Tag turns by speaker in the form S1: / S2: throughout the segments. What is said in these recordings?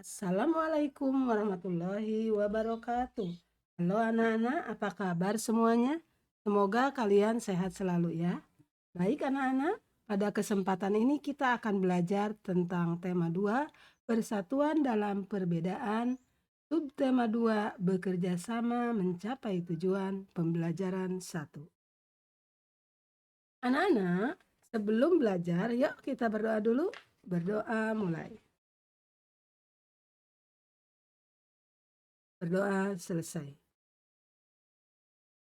S1: Assalamualaikum warahmatullahi wabarakatuh. Halo anak-anak, apa kabar semuanya? Semoga kalian sehat selalu ya. Baik anak-anak, pada kesempatan ini kita akan belajar tentang tema 2, persatuan dalam perbedaan. Subtema 2, bekerja sama mencapai tujuan. Pembelajaran 1. Anak-anak, sebelum belajar, yuk kita berdoa dulu. Berdoa mulai. Berdoa selesai.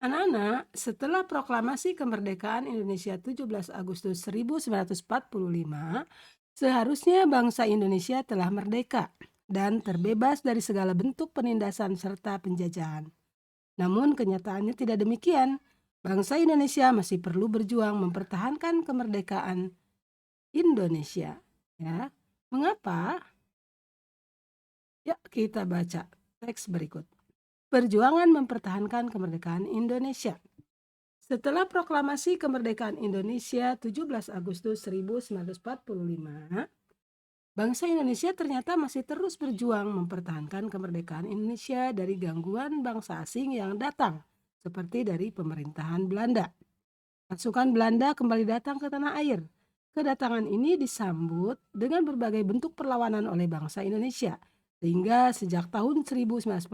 S1: Anak-anak, setelah proklamasi kemerdekaan Indonesia 17 Agustus 1945, seharusnya bangsa Indonesia telah merdeka dan terbebas dari segala bentuk penindasan serta penjajahan. Namun kenyataannya tidak demikian. Bangsa Indonesia masih perlu berjuang mempertahankan kemerdekaan Indonesia. Ya, mengapa? Yuk kita baca teks berikut. Perjuangan mempertahankan kemerdekaan Indonesia. Setelah proklamasi kemerdekaan Indonesia 17 Agustus 1945, bangsa Indonesia ternyata masih terus berjuang mempertahankan kemerdekaan Indonesia dari gangguan bangsa asing yang datang, seperti dari pemerintahan Belanda. Pasukan Belanda kembali datang ke tanah air. Kedatangan ini disambut dengan berbagai bentuk perlawanan oleh bangsa Indonesia, sehingga sejak tahun 1945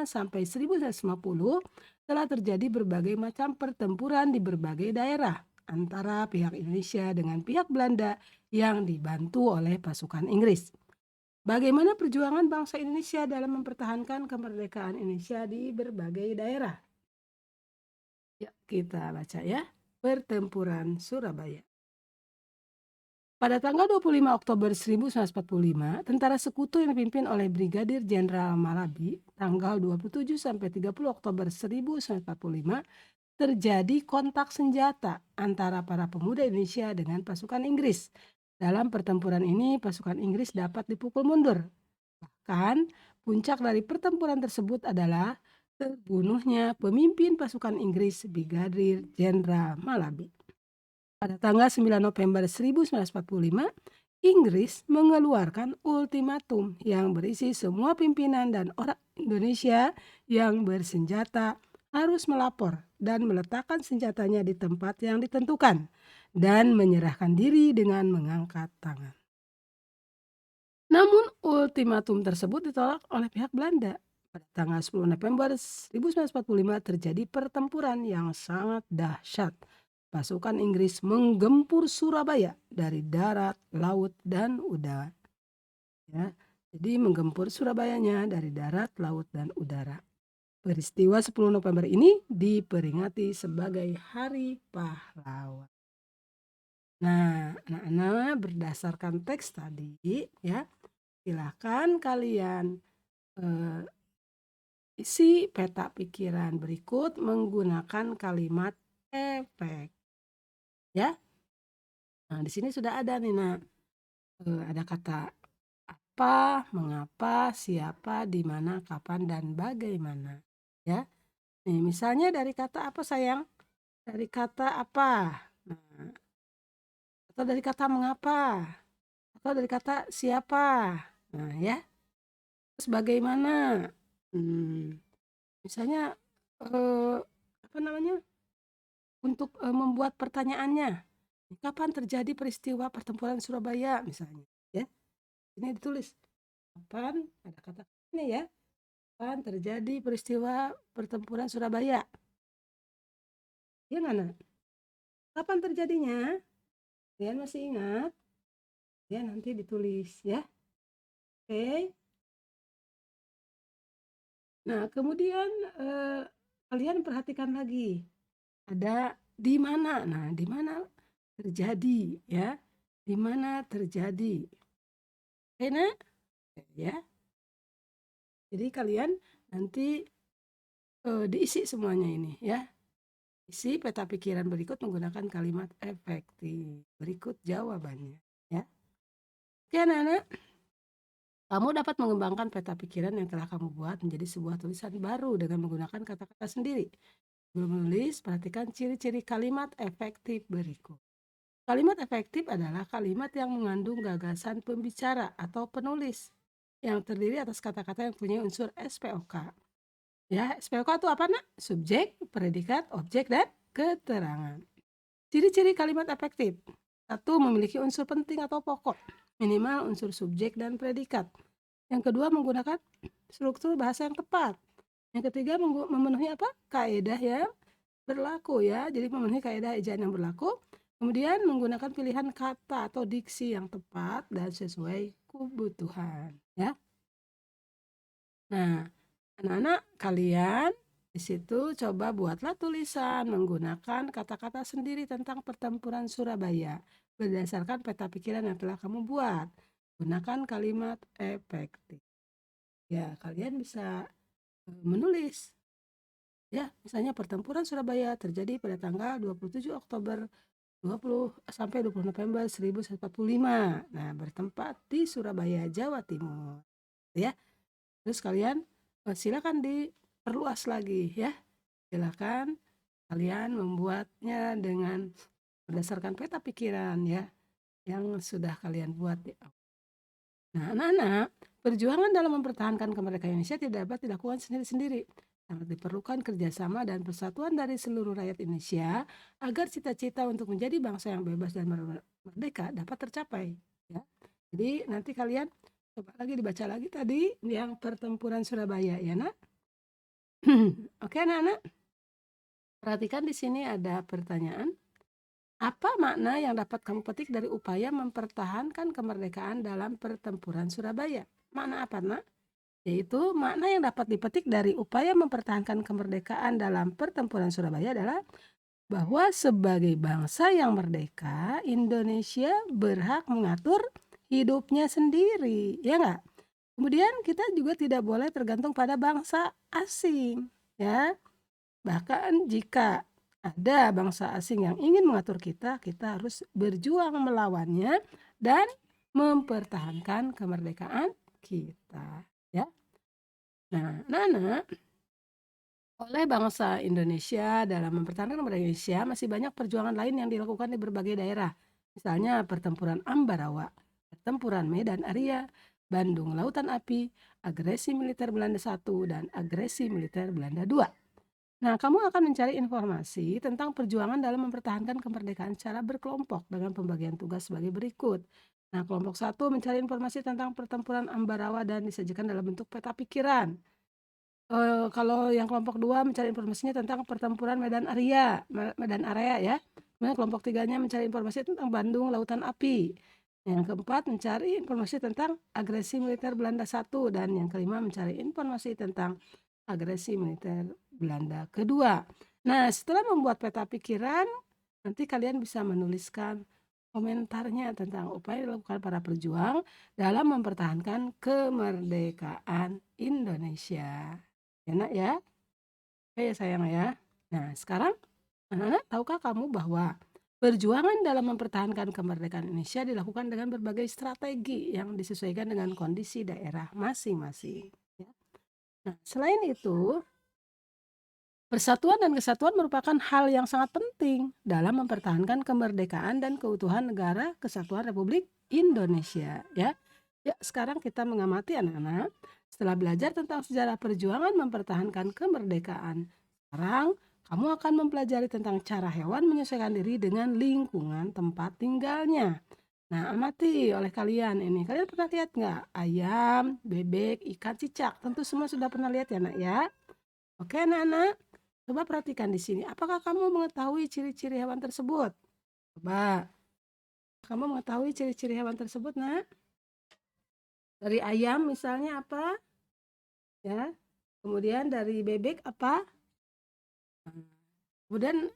S1: sampai 1950 telah terjadi berbagai macam pertempuran di berbagai daerah antara pihak Indonesia dengan pihak Belanda yang dibantu oleh pasukan Inggris. Bagaimana perjuangan bangsa Indonesia dalam mempertahankan kemerdekaan Indonesia di berbagai daerah? Yuk kita baca ya. Pertempuran Surabaya. Pada tanggal 25 Oktober 1945, tentara sekutu yang dipimpin oleh Brigadir Jenderal Malabi, tanggal 27 sampai 30 Oktober 1945, terjadi kontak senjata antara para pemuda Indonesia dengan pasukan Inggris. Dalam pertempuran ini, pasukan Inggris dapat dipukul mundur. Bahkan, puncak dari pertempuran tersebut adalah terbunuhnya pemimpin pasukan Inggris, Brigadir Jenderal Malabi. Pada tanggal 9 November 1945, Inggris mengeluarkan ultimatum yang berisi semua pimpinan dan orang Indonesia yang bersenjata harus melapor dan meletakkan senjatanya di tempat yang ditentukan dan menyerahkan diri dengan mengangkat tangan. Namun ultimatum tersebut ditolak oleh pihak Belanda. Pada tanggal 10 November 1945 terjadi pertempuran yang sangat dahsyat. Pasukan Inggris menggempur Surabaya dari darat, laut, dan udara. Ya, jadi menggempur Surabayanya dari darat, laut, dan udara. Peristiwa 10 November ini diperingati sebagai Hari Pahlawan. Nah, anak-anak berdasarkan teks tadi, ya, silakan kalian isi peta pikiran berikut menggunakan kalimat efek. Ya. Nah, di sini sudah ada nih, Nak. Ada kata apa, mengapa, siapa, di mana, kapan, dan bagaimana. Ya. Nih, misalnya dari kata apa, sayang? Dari kata apa? Nah, atau dari kata mengapa? Atau dari kata siapa? Nah, ya. Terus bagaimana? Misalnya apa namanya? Untuk membuat pertanyaannya. Kapan terjadi peristiwa pertempuran Surabaya misalnya, ya. Ini ditulis. Kapan, ada kata ini ya. Kapan terjadi peristiwa pertempuran Surabaya? Ya nggak, Nak? Kapan terjadinya? Kalian masih ingat? Ya, nanti ditulis ya. Oke. Nah, kemudian kalian perhatikan lagi. Ada di mana? Nah, di mana terjadi ya? Di mana terjadi? Oke, Nak? Ya. Jadi kalian nanti diisi semuanya ini ya. Isi peta pikiran berikut menggunakan kalimat efektif. Berikut jawabannya ya. Oke anak-anak, kamu dapat mengembangkan peta pikiran yang telah kamu buat menjadi sebuah tulisan baru dengan menggunakan kata-kata sendiri. Sebelum menulis, perhatikan ciri-ciri kalimat efektif berikut. Kalimat efektif adalah kalimat yang mengandung gagasan pembicara atau penulis. yang terdiri atas kata-kata yang punya unsur SPOK. Ya, SPOK itu apa, Nak? Subjek, predikat, objek, dan keterangan. Ciri-ciri kalimat efektif. 1. Memiliki unsur penting atau pokok, minimal unsur subjek dan predikat. Yang kedua, menggunakan struktur bahasa yang tepat. Yang ketiga, memenuhi apa? Kaedah yang berlaku ya. Jadi memenuhi kaedah ejaan yang berlaku. Kemudian menggunakan pilihan kata atau diksi yang tepat dan sesuai kebutuhan ya. Nah, anak-anak kalian di situ coba buatlah tulisan menggunakan kata-kata sendiri tentang pertempuran Surabaya berdasarkan peta pikiran yang telah kamu buat. Gunakan kalimat efektif. Ya, kalian bisa menulis ya, misalnya pertempuran Surabaya terjadi pada tanggal 27 Oktober 20 sampai 20 November 1145. Nah, bertempat di Surabaya, Jawa Timur. Ya. Terus kalian silakan diperluas lagi ya. Silakan kalian membuatnya dengan berdasarkan peta pikiran ya yang sudah kalian buat di awal. Nah, anak-anak, perjuangan dalam mempertahankan kemerdekaan Indonesia tidak dapat dilakukan sendiri-sendiri. Sangat diperlukan kerjasama dan persatuan dari seluruh rakyat Indonesia agar cita-cita untuk menjadi bangsa yang bebas dan merdeka dapat tercapai. Ya. Jadi nanti kalian coba lagi dibaca lagi tadi yang pertempuran Surabaya ya, Nak. Oke, anak-anak. Perhatikan di sini ada pertanyaan. Apa makna yang dapat kamu petik dari upaya mempertahankan kemerdekaan dalam pertempuran Surabaya? Makna apa, Nak? Yaitu makna yang dapat dipetik dari upaya mempertahankan kemerdekaan dalam pertempuran Surabaya adalah bahwa sebagai bangsa yang merdeka, Indonesia berhak mengatur hidupnya sendiri, ya nggak? Kemudian kita juga tidak boleh tergantung pada bangsa asing, ya. Bahkan jika ada bangsa asing yang ingin mengatur kita, kita harus berjuang melawannya dan mempertahankan kemerdekaan kita, ya. Nah, Nana, oleh bangsa Indonesia dalam mempertahankan kemerdekaan Indonesia masih banyak perjuangan lain yang dilakukan di berbagai daerah. Misalnya pertempuran Ambarawa, pertempuran Medan Area, Bandung Lautan Api, agresi militer Belanda I, dan agresi militer Belanda II. Nah, kamu akan mencari informasi tentang perjuangan dalam mempertahankan kemerdekaan secara berkelompok dengan pembagian tugas sebagai berikut. Nah, kelompok 1 mencari informasi tentang pertempuran Ambarawa dan disajikan dalam bentuk peta pikiran. Kalau yang kelompok 2 mencari informasinya tentang pertempuran Medan Area ya. Kemudian kelompok 3-nya mencari informasi tentang Bandung Lautan Api. Yang keempat mencari informasi tentang agresi militer Belanda I, dan yang kelima mencari informasi tentang agresi militer Belanda kedua. Nah, setelah membuat peta pikiran, nanti kalian bisa menuliskan komentarnya tentang upaya dilakukan para pejuang dalam mempertahankan kemerdekaan Indonesia. Ya, Nak ya? Oke ya sayang ya. Nah, sekarang anak-anak, tahukah kamu bahwa perjuangan dalam mempertahankan kemerdekaan Indonesia dilakukan dengan berbagai strategi yang disesuaikan dengan kondisi daerah masing-masing. Ya. Nah, selain itu, persatuan dan kesatuan merupakan hal yang sangat penting dalam mempertahankan kemerdekaan dan keutuhan negara Kesatuan Republik Indonesia. Ya, sekarang kita mengamati anak-anak. Setelah belajar tentang sejarah perjuangan mempertahankan kemerdekaan, sekarang kamu akan mempelajari tentang cara hewan menyesuaikan diri dengan lingkungan tempat tinggalnya. Nah, amati oleh kalian ini. Kalian pernah lihat nggak? Ayam, bebek, ikan, cicak. Tentu semua sudah pernah lihat ya, Nak ya. Oke, anak-anak. Coba perhatikan di sini. Apakah kamu mengetahui ciri-ciri hewan tersebut? Coba. Kamu mengetahui ciri-ciri hewan tersebut, Nak? Dari ayam misalnya apa? Ya. Kemudian dari bebek apa? Kemudian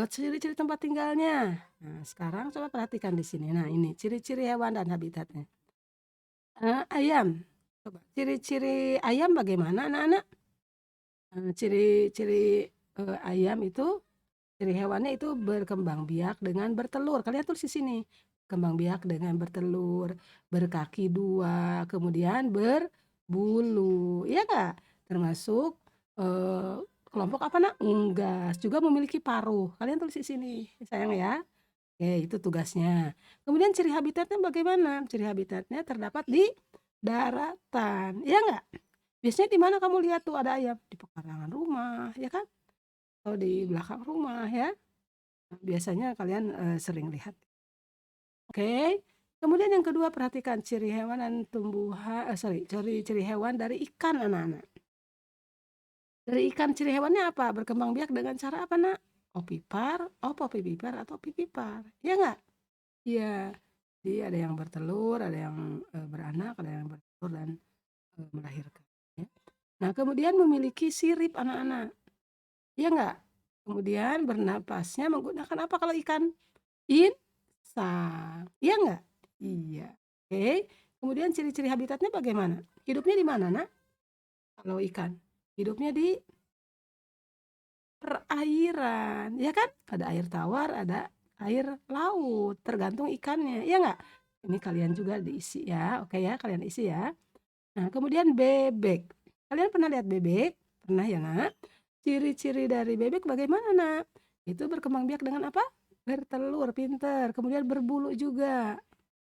S1: ciri-ciri tempat tinggalnya. Nah, sekarang coba perhatikan di sini. Nah, ini ciri-ciri hewan dan habitatnya. Ayam. Coba ciri-ciri ayam bagaimana, anak-anak? Ciri-ciri ayam itu, ciri hewannya itu berkembang biak dengan bertelur. Kalian tulis di sini. Kembang biak dengan bertelur, berkaki 2, kemudian berbulu. Iya nggak? Termasuk kelompok apa, Nak? Unggas. Juga memiliki paruh. Kalian tulis di sini, sayang ya. Oke, itu tugasnya. Kemudian ciri habitatnya bagaimana? Ciri habitatnya terdapat di daratan, ya nggak? Biasanya di mana kamu lihat tuh ada ayam? Di pekarangan rumah, ya kan? Atau di belakang rumah ya. Nah, biasanya kalian, sering lihat. Oke. Kemudian yang kedua perhatikan ciri hewan dan ciri-ciri hewan dari ikan anak-anak. Dari ikan ciri hewannya apa? Berkembang biak dengan cara apa, Nak? Opipar, opopipipar, atau pipipar, ya nggak? Iya. Jadi ada yang bertelur, ada yang, beranak, ada yang bertelur dan, melahirkan, ya. Nah, kemudian memiliki sirip anak-anak, iya nggak? Kemudian bernapasnya menggunakan apa kalau ikan? Insang, iya nggak? Iya. Oke. Kemudian ciri-ciri habitatnya bagaimana? Hidupnya di mana, Nak? Kalau ikan? Hidupnya di perairan, ya kan? Ada air tawar, ada air laut, tergantung ikannya, ya nggak? Ini kalian juga diisi ya, oke ya, kalian isi ya. Nah, kemudian bebek. Kalian pernah lihat bebek? Pernah ya, Nak? Ciri-ciri dari bebek bagaimana, Nak? Itu berkembang biak dengan apa? Bertelur, pinter. Kemudian berbulu juga.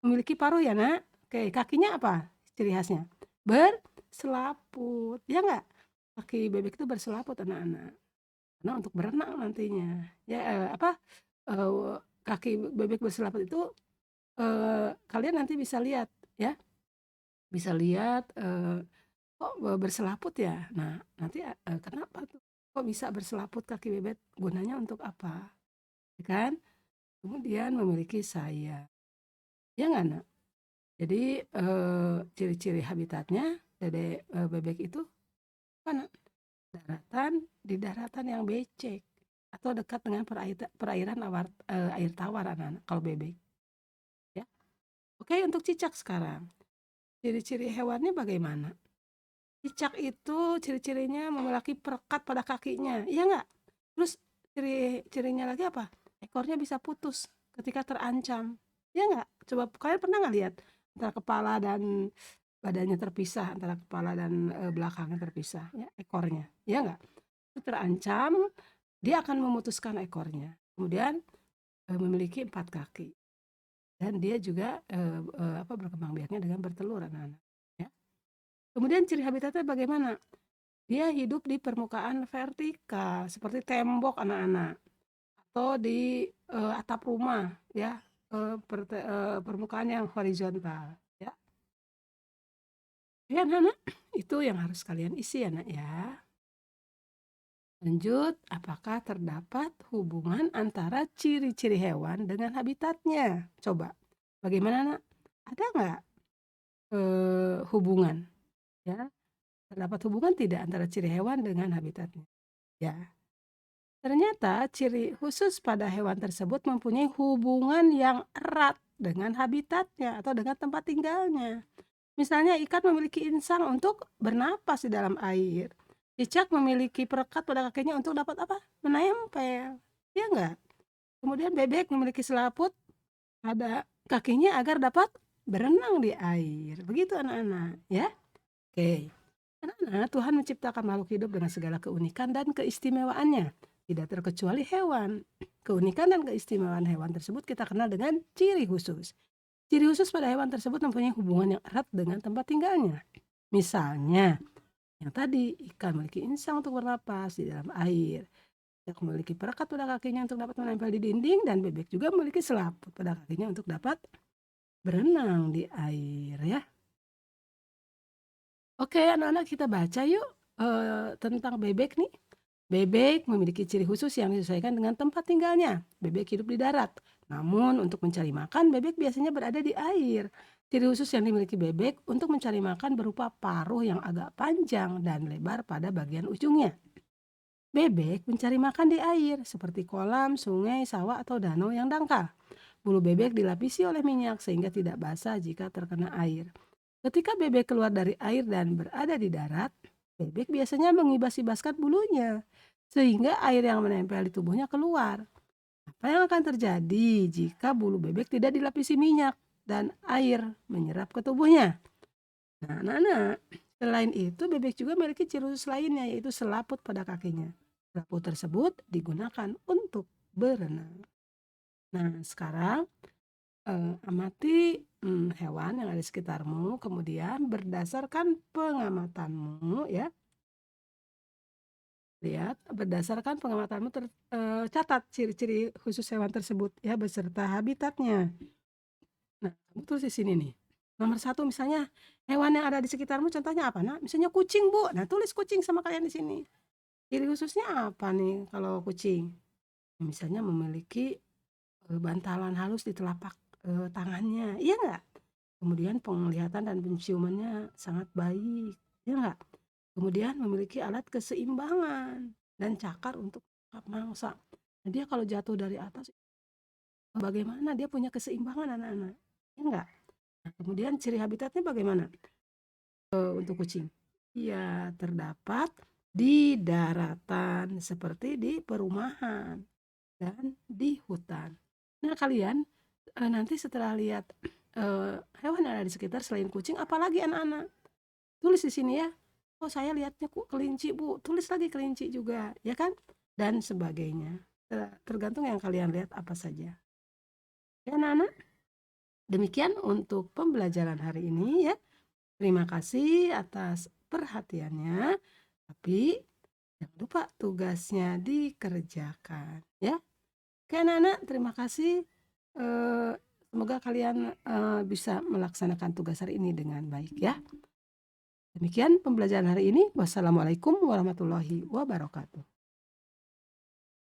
S1: Memiliki paruh ya, Nak? Oke, kakinya apa ciri khasnya? Berselaput, ya nggak? Kaki bebek itu berselaput, anak-anak. Karena untuk berenang nantinya. Ya, kaki bebek berselaput itu, kalian nanti bisa lihat ya, bisa lihat, kok berselaput ya? Nah, nanti, kenapa tuh? Kok bisa berselaput kaki bebek? Gunanya untuk apa? Ya kan? Kemudian memiliki sayap. Ya nggak, Nak? Jadi, ciri-ciri habitatnya bebek itu apa, Nak? Di daratan yang becek atau dekat dengan perairan air tawar anak-anak kalau bebek, ya. Oke, untuk cicak sekarang. Ciri-ciri hewannya bagaimana? Cicak itu ciri-cirinya memiliki perekat pada kakinya, iya nggak? Terus ciri-cirinya lagi apa? Ekornya bisa putus ketika terancam, iya nggak? Coba kalian pernah nggak lihat antara kepala dan badannya terpisah, antara kepala dan belakangnya terpisah, ya ekornya, iya nggak? Itu terancam, dia akan memutuskan ekornya. Kemudian memiliki 4 kaki dan dia juga berkembang biaknya dengan bertelur anak-anak, ya. Kemudian ciri habitatnya bagaimana? Dia hidup di permukaan vertikal seperti tembok anak-anak atau di atap rumah ya, permukaan yang horizontal ya. Ya anak-anak, itu yang harus kalian isi ya Nak ya. Lanjut, apakah terdapat hubungan antara ciri-ciri hewan dengan habitatnya? Coba, bagaimana Nak? Ada nggak hubungan ya? Terdapat hubungan tidak antara ciri hewan dengan habitatnya? Ya. Ternyata ciri khusus pada hewan tersebut mempunyai hubungan yang erat dengan habitatnya atau dengan tempat tinggalnya. Misalnya ikan memiliki insang untuk bernapas di dalam air. Cicak memiliki perekat pada kakinya untuk dapat apa? Menempel. Ya enggak? Kemudian bebek memiliki selaput pada kakinya agar dapat berenang di air. Begitu anak-anak, ya. Oke. Anak-anak, Tuhan menciptakan makhluk hidup dengan segala keunikan dan keistimewaannya, tidak terkecuali hewan. Keunikan dan keistimewaan hewan tersebut kita kenal dengan ciri khusus. Ciri khusus pada hewan tersebut mempunyai hubungan yang erat dengan tempat tinggalnya. Misalnya, yang tadi, ikan memiliki insang untuk bernapas di dalam air. Yang memiliki perekat pada kakinya untuk dapat menempel di dinding, dan bebek juga memiliki selaput pada kakinya untuk dapat berenang di air ya. Oke, anak-anak kita baca yuk tentang bebek nih. Bebek memiliki ciri khusus yang disesuaikan dengan tempat tinggalnya. Bebek hidup di darat. Namun untuk mencari makan, bebek biasanya berada di air. Ciri khusus yang dimiliki bebek untuk mencari makan berupa paruh yang agak panjang dan lebar pada bagian ujungnya. Bebek mencari makan di air, seperti kolam, sungai, sawah, atau danau yang dangkal. Bulu bebek dilapisi oleh minyak sehingga tidak basah jika terkena air. Ketika bebek keluar dari air dan berada di darat, bebek biasanya mengibas-ibaskan bulunya, sehingga air yang menempel di tubuhnya keluar. Apa yang akan terjadi jika bulu bebek tidak dilapisi minyak dan air menyerap ke tubuhnya? Nah, anak-anak, selain itu bebek juga memiliki ciri khusus lainnya, yaitu selaput pada kakinya. Selaput tersebut digunakan untuk berenang. Nah, sekarang Amati, hewan yang ada di sekitarmu, kemudian berdasarkan pengamatanmu ya, lihat berdasarkan pengamatanmu catat ciri-ciri khusus hewan tersebut ya beserta habitatnya. Nah, kamu tulis di sini nih. Nomor satu misalnya hewan yang ada di sekitarmu contohnya apa, Nak? Misalnya kucing, Bu. Nah, tulis kucing sama kalian di sini. Ciri khususnya apa nih kalau kucing? Misalnya memiliki, bantalan halus di telapak, tangannya, iya nggak? Kemudian penglihatan dan penciumannya sangat baik, iya nggak? Kemudian memiliki alat keseimbangan dan cakar untuk menangkap mangsa. Nah, dia kalau jatuh dari atas, bagaimana dia punya keseimbangan anak-anak, iya nggak? Nah, kemudian ciri habitatnya bagaimana, untuk kucing? Iya, terdapat di daratan seperti di perumahan dan di hutan. Nah, kalian, nanti setelah lihat, hewan yang ada di sekitar selain kucing, apalagi anak-anak? Tulis di sini ya. Oh, saya lihatnya kelinci, Bu. Tulis lagi kelinci juga, ya kan? Dan sebagainya. Tergantung yang kalian lihat apa saja. Ya, anak-anak, demikian untuk pembelajaran hari ini ya. Terima kasih atas perhatiannya. Tapi jangan lupa tugasnya dikerjakan ya. Oke, anak-anak, terima kasih. Eh, Semoga kalian bisa melaksanakan tugas hari ini dengan baik ya. Demikian pembelajaran hari ini. Wassalamualaikum warahmatullahi wabarakatuh.